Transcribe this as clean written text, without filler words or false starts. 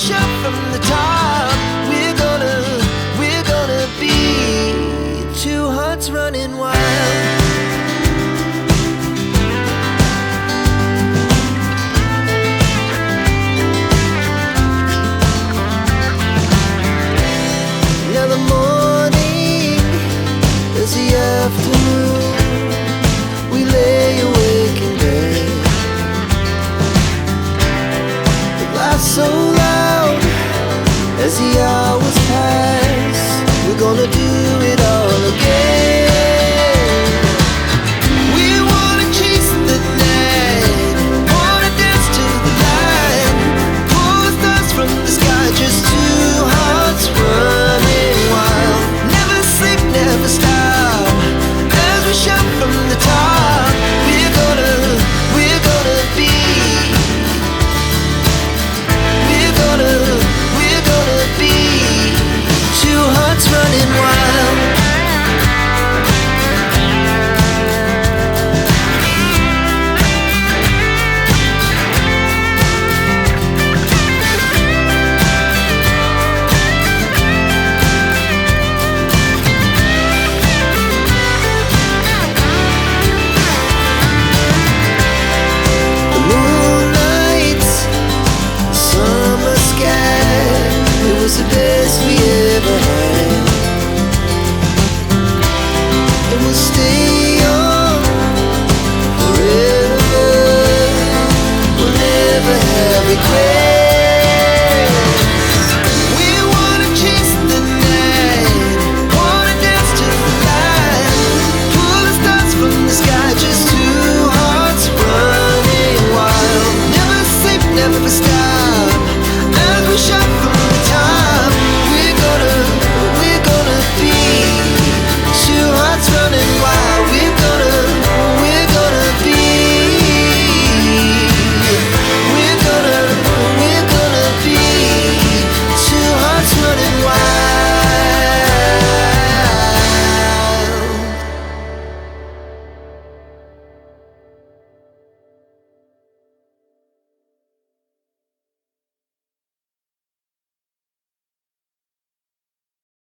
shout from the top, we're gonna be two hearts running wild. Now the morning is the afternoon. We lay awake in bed. The laughs so loud as the hours pass. We're gonna do it all again. We wanna chase the night, wanna dance to the light, pull the stars from the sky, just two hearts running wild. Never sleep, never stop, as we shout from the top. We're gonna be, we're gonna be two hearts running wild. The moonlight, summer sky, it was the best we ever